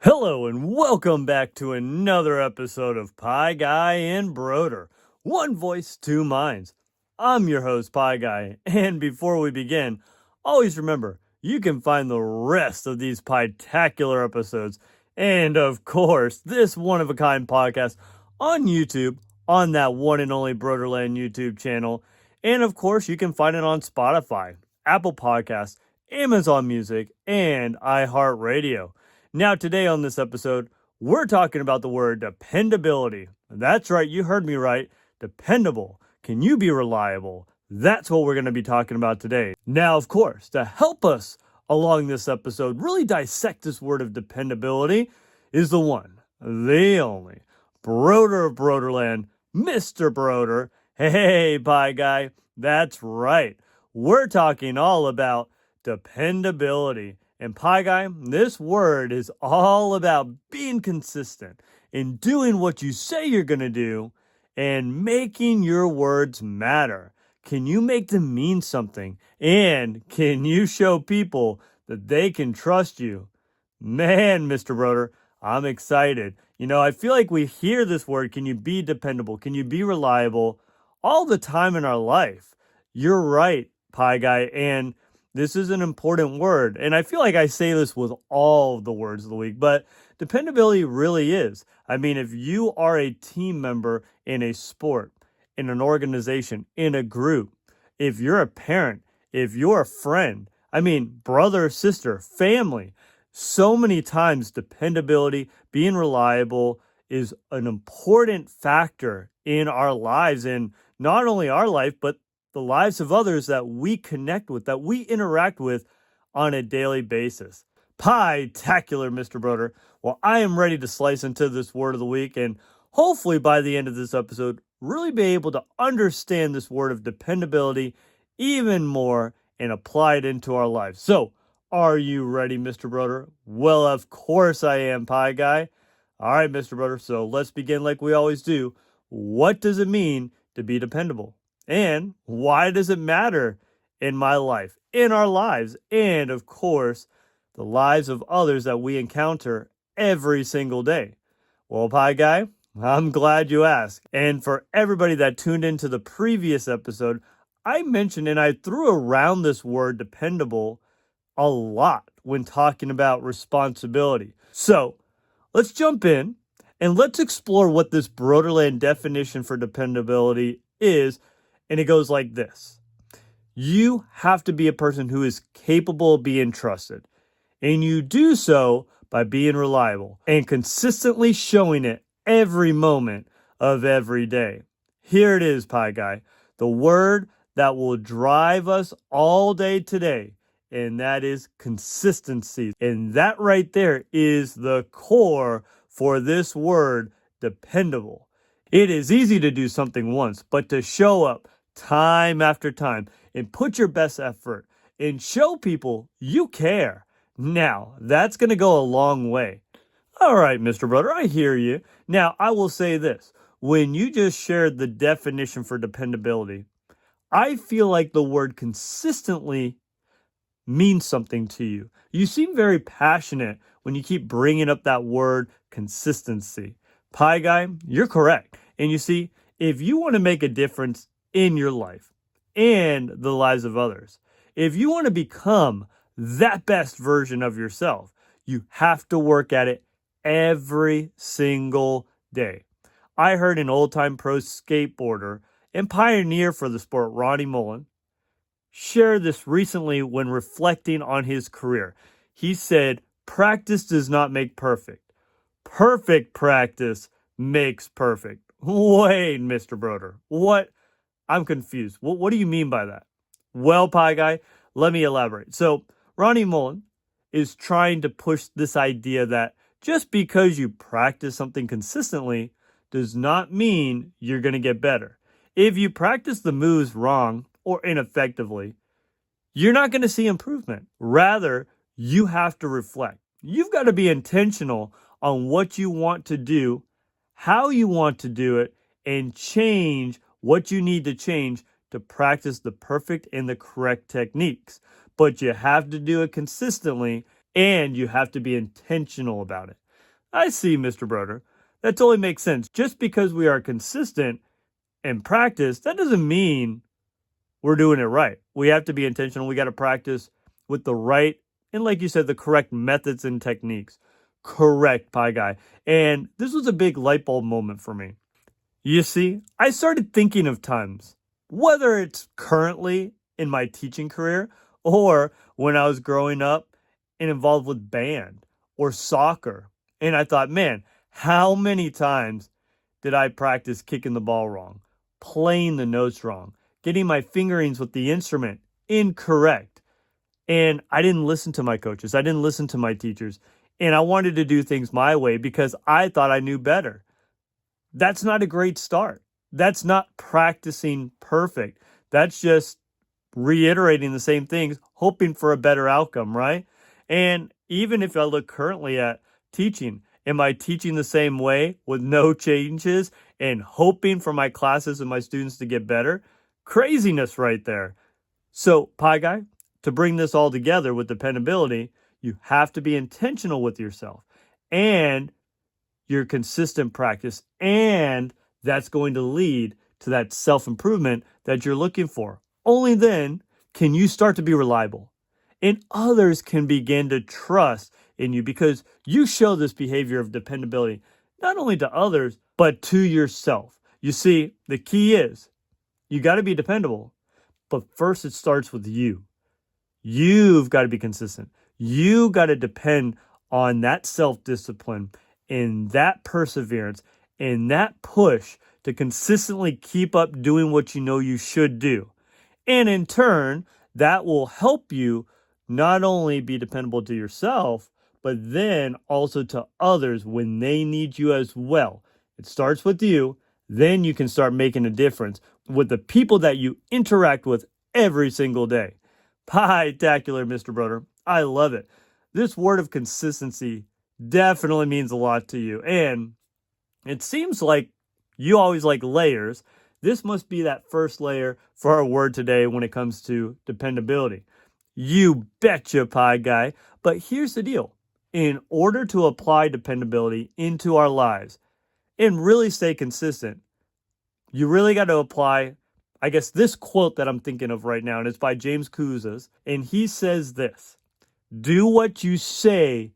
Hello and welcome back to another episode of Pie Guy and Brodeur. One voice, two minds. I'm your host, Pie Guy, and before we begin, always remember, you can find the rest of these pie-tacular episodes and, of course, this one-of-a-kind podcast on YouTube, on that one and only Brodeurland YouTube channel, and, of course, you can find it on Spotify, Apple Podcasts, Amazon Music, and iHeartRadio. Now, today on this episode, we're talking about the word dependability. That's right, you heard me right. Dependable. Can you be reliable? That's what we're going to be talking about today. Now, of course, to help us along this episode, really dissect this word of dependability, is the one, the only, Brodeur of Brodeurland, Mr. Brodeur. Hey, Pie Guy, that's right. We're talking all about dependability. And Pie Guy, this word is all about being consistent in doing what you say you're going to do and making your words matter. Can you make them mean something? And can you show people that they can trust you? Man, Mr. Brodeur, I'm excited. You know, I feel like we hear this word, can you be dependable? Can you be reliable? All the time in our life. You're right, Pie Guy, and this is an important word, and I feel like I say this with all the words of the week, but dependability really is. I mean, if you are a team member in a sport, in an organization, in a group, if you're a parent, if you're a friend, I mean, brother, sister, family, so many times dependability, being reliable is an important factor in our lives, and not only our life, but the lives of others that we connect with, that we interact with on a daily basis. Pie-tacular, Mr. Brodeur. Well, I am ready to slice into this word of the week and hopefully by the end of this episode, really be able to understand this word of dependability even more and apply it into our lives. So, are you ready, Mr. Brodeur? Well, of course I am, Pie Guy. All right, Mr. Brodeur, so let's begin like we always do. What does it mean to be dependable? And why does it matter in my life, in our lives, and of course, the lives of others that we encounter every single day? Well, Pie Guy, I'm glad you asked. And for everybody that tuned into the previous episode, I mentioned and I threw around this word dependable a lot when talking about responsibility. So let's jump in and let's explore what this Brodeurland definition for dependability is. And it goes like this. You have to be a person who is capable of being trusted. And you do so by being reliable and consistently showing it every moment of every day. Here it is, Pie Guy. The word that will drive us all day today. And that is consistency. And that right there is the core for this word, dependable. It is easy to do something once, but to show up time after time and put your best effort and show people you care. Now, that's going to go a long way. All right, Mr. Brodeur, I hear you. Now, I will say this. When you just shared the definition for dependability, I feel like the word consistently means something to you. You seem very passionate when you keep bringing up that word consistency. Pie Guy, you're correct. And you see, if you want to make a difference in your life and the lives of others, if you want to become that best version of yourself, you have to work at it every single day. I heard an old-time pro skateboarder and pioneer for the sport, Ronnie Mullen, share this recently when reflecting on his career. He said, practice does not make perfect. Perfect practice makes perfect. Wait, Mr. Brodeur, what? I'm confused. What do you mean by that? Well, Pie Guy, let me elaborate. So, Ronnie Mullen is trying to push this idea that just because you practice something consistently does not mean you're going to get better. If you practice the moves wrong or ineffectively, you're not going to see improvement. Rather, you have to reflect. You've got to be intentional on what you want to do, how you want to do it, and change what you need to change to practice the perfect and the correct techniques. But you have to do it consistently and you have to be intentional about it. I see, Mr. Brodeur. That totally makes sense. Just because we are consistent in practice, that doesn't mean we're doing it right. We have to be intentional. We got to practice with the right, and like you said, the correct methods and techniques. Correct, Pie Guy. And this was a big light bulb moment for me. You see, I started thinking of times, whether it's currently in my teaching career or when I was growing up and involved with band or soccer. And I thought, man, how many times did I practice kicking the ball wrong, playing the notes wrong, getting my fingerings with the instrument incorrect? And I didn't listen to my coaches. I didn't listen to my teachers. And I wanted to do things my way because I thought I knew better. That's not a great start. That's not practicing perfect. That's just reiterating the same things, hoping for a better outcome, right? And even if I look currently at teaching, am I teaching the same way with no changes and hoping for my classes and my students to get better? Craziness right there. So, Pie Guy, to bring this all together with dependability, you have to be intentional with yourself and your consistent practice, and that's going to lead to that self-improvement that you're looking for. Only then can you start to be reliable, and others can begin to trust in you because you show this behavior of dependability not only to others, but to yourself. You see, the key is you got to be dependable, but first it starts with you. You've got to be consistent. You got to depend on that self-discipline and that perseverance and that push to consistently keep up doing what you know you should do. And in turn, that will help you not only be dependable to yourself, but then also to others when they need you as well. It starts with you, then you can start making a difference with the people that you interact with every single day. Pie-tacular, Mr. Brodeur. I love it. This word of consistency definitely means a lot to you. And it seems like you always like layers. This must be that first layer for our word today when it comes to dependability. You betcha, Pie Guy. But here's the deal. In order to apply dependability into our lives and really stay consistent, you really got to apply, I guess, this quote that I'm thinking of right now, and it's by James Kouzes, and he says this: do what you say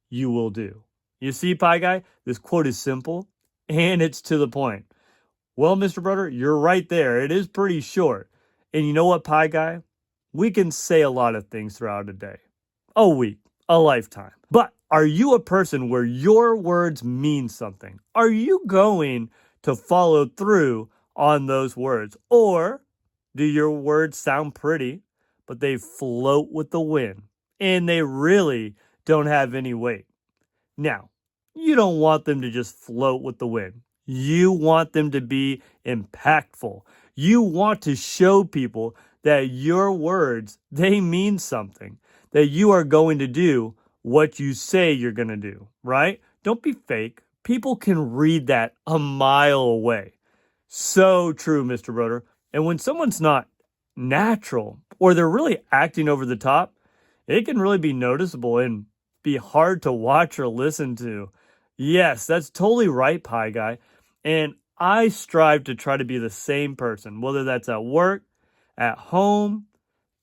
you will do. You see, Pie Guy, this quote is simple and it's to the point. Well, Mr. Brodeur, you're right there. It is pretty short. And you know what, Pie Guy? We can say a lot of things throughout a day, a week, a lifetime. But are you a person where your words mean something? Are you going to follow through on those words? Or do your words sound pretty, but they float with the wind and they really don't have any weight? Now, you don't want them to just float with the wind. You want them to be impactful. You want to show people that your words, they mean something, that you are going to do what you say you're going to do, right? Don't be fake. People can read that a mile away. So true, Mr. Brodeur. And when someone's not natural or they're really acting over the top, it can really be noticeable and be hard to watch or listen to. Yes, that's totally right, Pie Guy. And I strive to try to be the same person, whether that's at work, at home,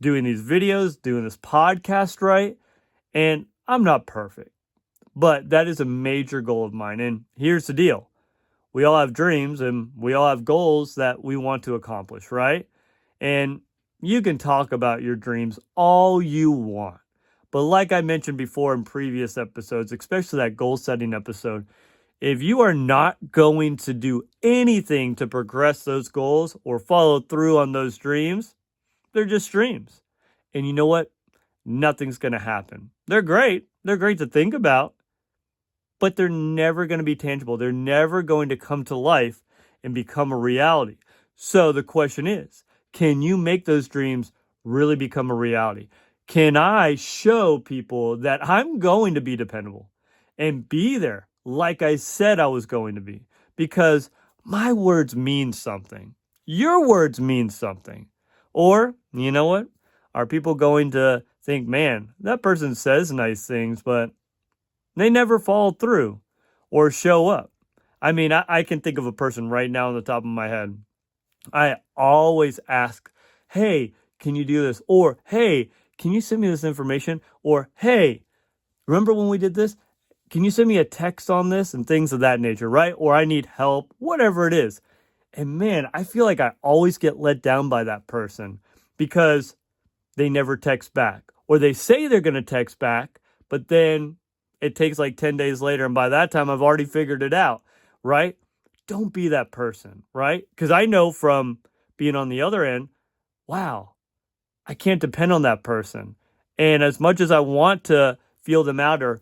doing these videos, doing this podcast, right? And I'm not perfect, but that is a major goal of mine. And here's the deal. We all have dreams and we all have goals that we want to accomplish, right? And you can talk about your dreams all you want. But like I mentioned before in previous episodes, especially that goal setting episode, if you are not going to do anything to progress those goals or follow through on those dreams, they're just dreams. And you know what? Nothing's going to happen. They're great. They're great to think about, but they're never going to be tangible. They're never going to come to life and become a reality. So the question is, can you make those dreams really become a reality? Can I show people that I'm going to be dependable and be there like I said I was going to be? Because my words mean something. Your words mean something. Or, you know what? Are people going to think, man, that person says nice things, but they never follow through? or show up. I mean, I can think of a person right now on the top of my head. I always ask, hey, can you do this? Or, hey, can you send me this information? Or, hey, remember when we did this? Can you send me a text on this? And things of that nature, right? Or I need help, whatever it is. And man, I feel like I always get let down by that person because they never text back. Or they say they're going to text back, but then it takes like 10 days later. And by that time, I've already figured it out, right? Don't be that person, right? Because I know from being on the other end, wow, I can't depend on that person. And as much as I want to feel them out or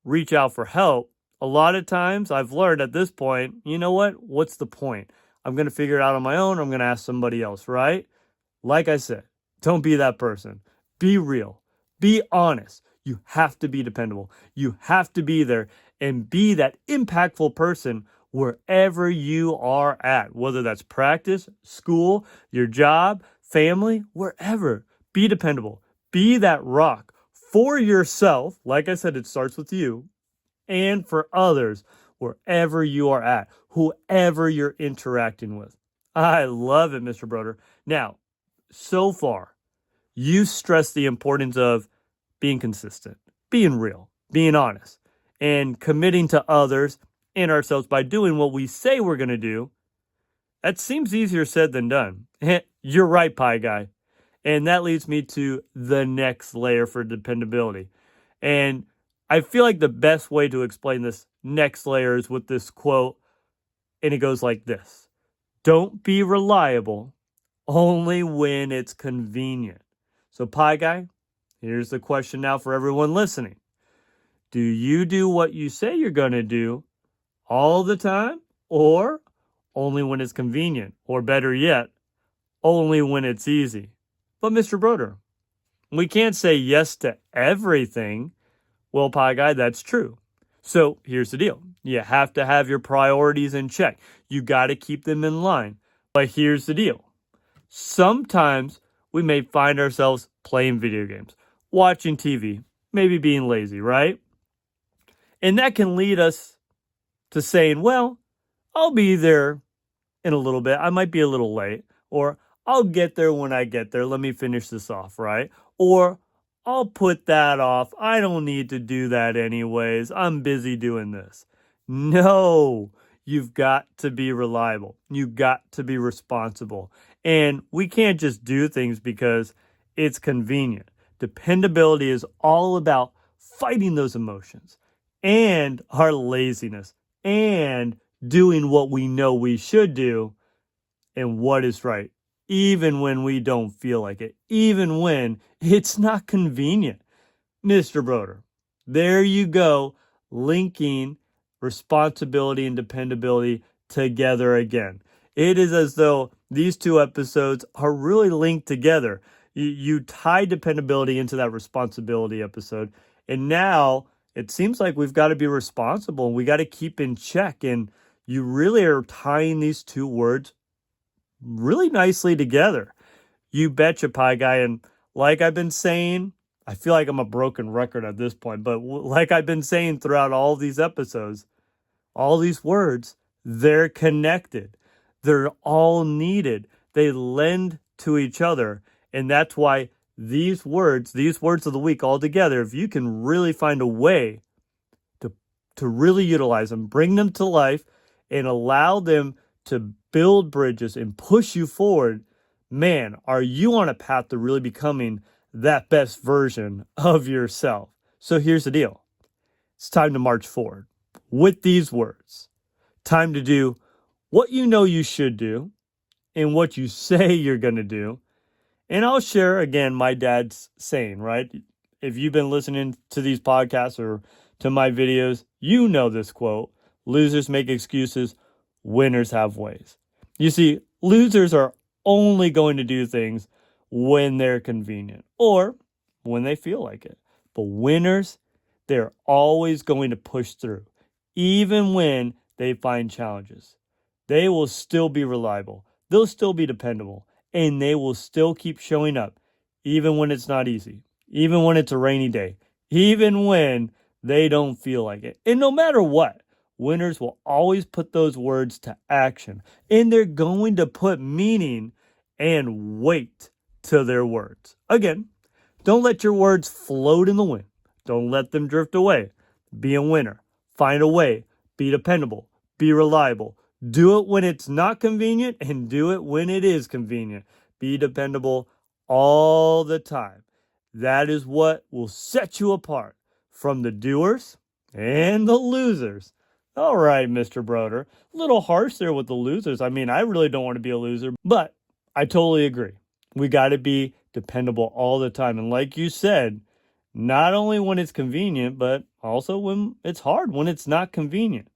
reach out for help, a lot of times I've learned at this point, you know what? What's the point? I'm going to figure it out on my own. I'm going to ask somebody else, right? Like I said, don't be that person. Be real. Be honest. You have to be dependable. You have to be there and be that impactful person wherever you are at, whether that's practice, school, your job, family, wherever. Be dependable. Be that rock for yourself. Like I said, it starts with you, and for others, wherever you are at, whoever you're interacting with. I love it, Mr. Brodeur. Now, so far, you stressed the importance of being consistent, being real, being honest, and committing to others and ourselves by doing what we say we're going to do. That seems easier said than done. You're right, Pie Guy. And that leads me to the next layer for dependability. And I feel like the best way to explain this next layer is with this quote, and it goes like this. Don't be reliable only when it's convenient. So, Pie Guy, here's the question now for everyone listening. Do you do what you say you're going to do all the time, or only when it's convenient? Or better yet, only when it's easy? But Mr. Brodeur, we can't say yes to everything. Well, Pie Guy, that's true. So here's the deal. You have to have your priorities in check. You got to keep them in line. But here's the deal. Sometimes we may find ourselves playing video games, watching TV, maybe being lazy, right? And that can lead us to saying, well, I'll be there in a little bit. I might be a little late. Or I'll get there when I get there. Let me finish this off, right? Or I'll put that off. I don't need to do that anyways. I'm busy doing this. No, you've got to be reliable. You've got to be responsible. And we can't just do things because it's convenient. Dependability is all about fighting those emotions and our laziness and doing what we know we should do and what is right, even when we don't feel like it, even when it's not convenient. Mr. Brodeur, there you go, linking responsibility and dependability together again. It is as though these two episodes are really linked together. You tie dependability into that responsibility episode, and now it seems like we've got to be responsible and we got to keep in check. And you really are tying these two words really nicely together. You betcha, Pie Guy. And like I've been saying, I feel like I'm a broken record at this point, but like I've been saying throughout all of these episodes, all these words, they're connected. They're all needed. They lend to each other. And that's why these words of the week all together, if you can really find a way to really utilize them, bring them to life, and allow them to build bridges and push you forward, man, are you on a path to really becoming that best version of yourself? So here's the deal. It's time to march forward with these words. Time to do what you know you should do and what you say you're going to do. And I'll share, again, my dad's saying, right? If you've been listening to these podcasts or to my videos, you know this quote. Losers make excuses. Winners have ways. You see, losers are only going to do things when they're convenient or when they feel like it. But winners, they're always going to push through, even when they find challenges. They will still be reliable. They'll still be dependable. And they will still keep showing up, even when it's not easy, even when it's a rainy day, even when they don't feel like it. And no matter what, Winners will always put those words to action, and they're going to put meaning and weight to their words. Again, don't let your words float in the wind. Don't let them drift away. Be a winner. Find a way. Be dependable. Be reliable. Do it when it's not convenient and do it when it is convenient. Be dependable all the time. That is what will set you apart from the doers and the losers. All right, Mr. Brodeur. A little harsh there with the losers. I mean, I really don't want to be a loser, but I totally agree. We got to be dependable all the time. And like you said, not only when it's convenient, but also when it's hard, when it's not convenient.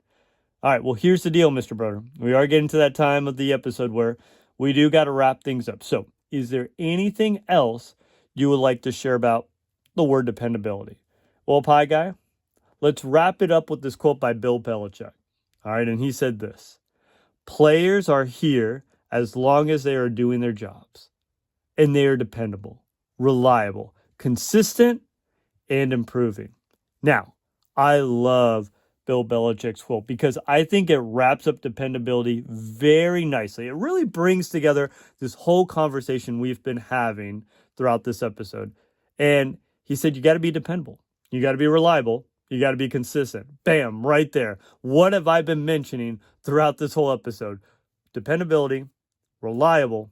All right, well, here's the deal, Mr. Brodeur. We are getting to that time of the episode where we do got to wrap things up. So is there anything else you would like to share about the word dependability? Well, Pie Guy, let's wrap it up with this quote by Bill Belichick. All right, and he said this: players are here as long as they are doing their jobs, and they are dependable, reliable, consistent, and improving. Now, I love Bill Belichick's quote because I think it wraps up dependability very nicely. It really brings together this whole conversation we've been having throughout this episode. And he said, you got to be dependable. You got to be reliable. You got to be consistent. Bam, right there. What have I been mentioning throughout this whole episode? Dependability, reliable,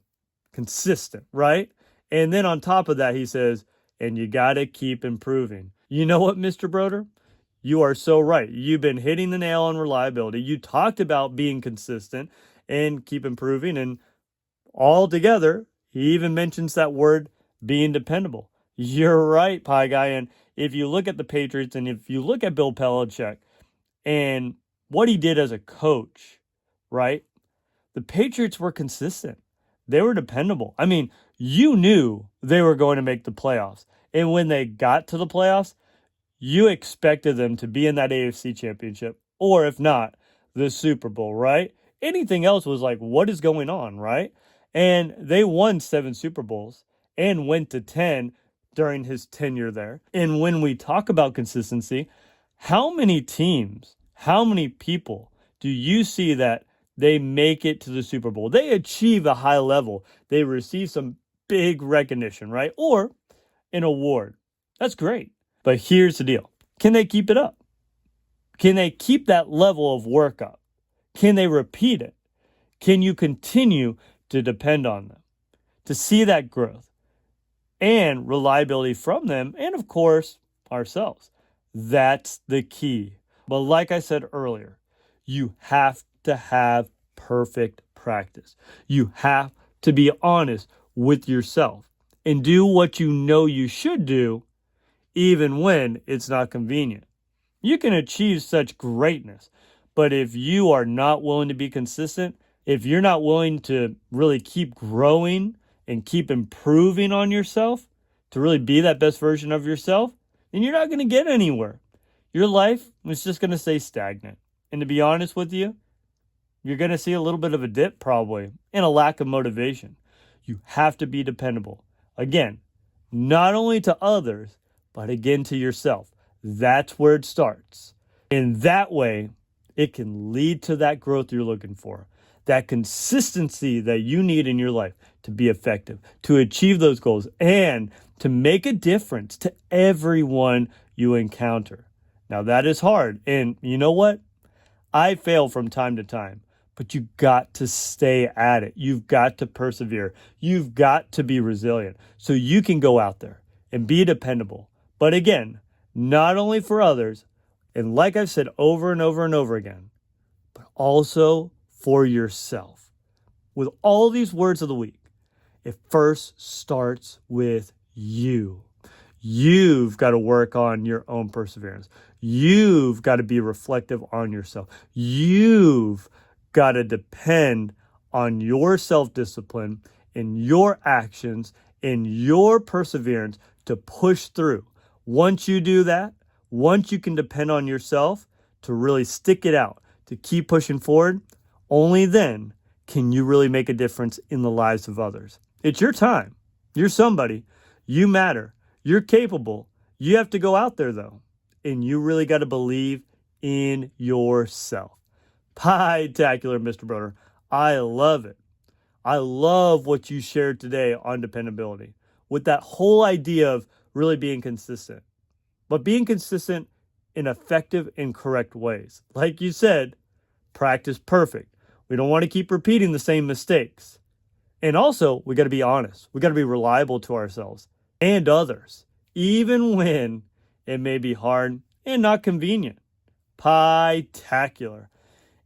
consistent, right? And then on top of that, he says, and you got to keep improving. You know what, Mr. Brodeur? You are so right. You've been hitting the nail on reliability. You talked about being consistent and keep improving. And all together, he even mentions that word being dependable. You're right, Pie Guy. And if you look at the Patriots and if you look at Bill Belichick and what he did as a coach, right? The Patriots were consistent. They were dependable. I mean, you knew they were going to make the playoffs. And when they got to the playoffs, you expected them to be in that AFC championship, or if not, the Super Bowl, right? Anything else was like, what is going on, right? And they won 7 Super Bowls and went to 10 during his tenure there. And when we talk about consistency, how many teams, how many people do you see that they make it to the Super Bowl? They achieve a high level. They receive some big recognition, right? Or an award. That's great. But here's the deal. Can they keep it up? Can they keep that level of work up? Can they repeat it? Can you continue to depend on them to see that growth and reliability from them? And of course, ourselves. That's the key. But like I said earlier, you have to have perfect practice. You have to be honest with yourself and do what you know you should do even when it's not convenient. You can achieve such greatness, but if you are not willing to be consistent, if you're not willing to really keep growing and keep improving on yourself, to really be that best version of yourself, then you're not going to get anywhere. Your life is just going to stay stagnant. And to be honest with you, you're going to see a little bit of a dip probably and a lack of motivation. You have to be dependable. Again, not only to others, but again to yourself. That's where it starts. In that way, it can lead to that growth you're looking for, that consistency that you need in your life to be effective, to achieve those goals, and to make a difference to everyone you encounter. Now, that is hard. And you know what? I fail from time to time, but you got to stay at it. You've got to persevere. You've got to be resilient so you can go out there and be dependable. But again, not only for others, and like I've said over and over and over again, but also for yourself. With all these words of the week, it first starts with you. You've got to work on your own perseverance. You've got to be reflective on yourself. You've got to depend on your self-discipline and your actions and your perseverance to push through. Once you do that, once you can depend on yourself to really stick it out, to keep pushing forward, only then can you really make a difference in the lives of others. It's your time. You're somebody. You matter. You're capable. You have to go out there, though, and you really got to believe in yourself. Pie-tacular, Mr. Brodeur. I love it. I love what you shared today on dependability with that whole idea of really being consistent, but being consistent in effective and correct ways. Like you said, practice perfect. We don't want to keep repeating the same mistakes. And also, we got to be honest. We got to be reliable to ourselves and others, even when it may be hard and not convenient. Pie-tacular.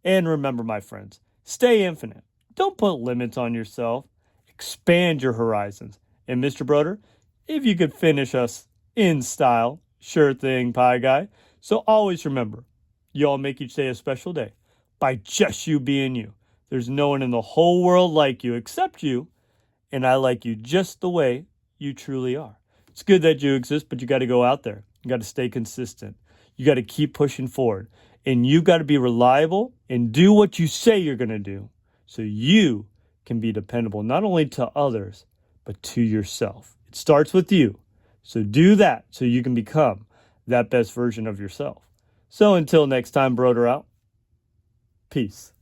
And remember, my friends, stay infinite. Don't put limits on yourself. Expand your horizons. And Mr. Brodeur, if you could finish us in style, sure thing, Pie Guy. So always remember, you all make each day a special day by just you being you. There's no one in the whole world like you except you, and I like you just the way you truly are. It's good that you exist, but you got to go out there. You got to stay consistent. You got to keep pushing forward, and you got to be reliable and do what you say you're going to do so you can be dependable not only to others, but to yourself. It starts with you. So do that so you can become that best version of yourself. So until next time, Brodeur out. Peace.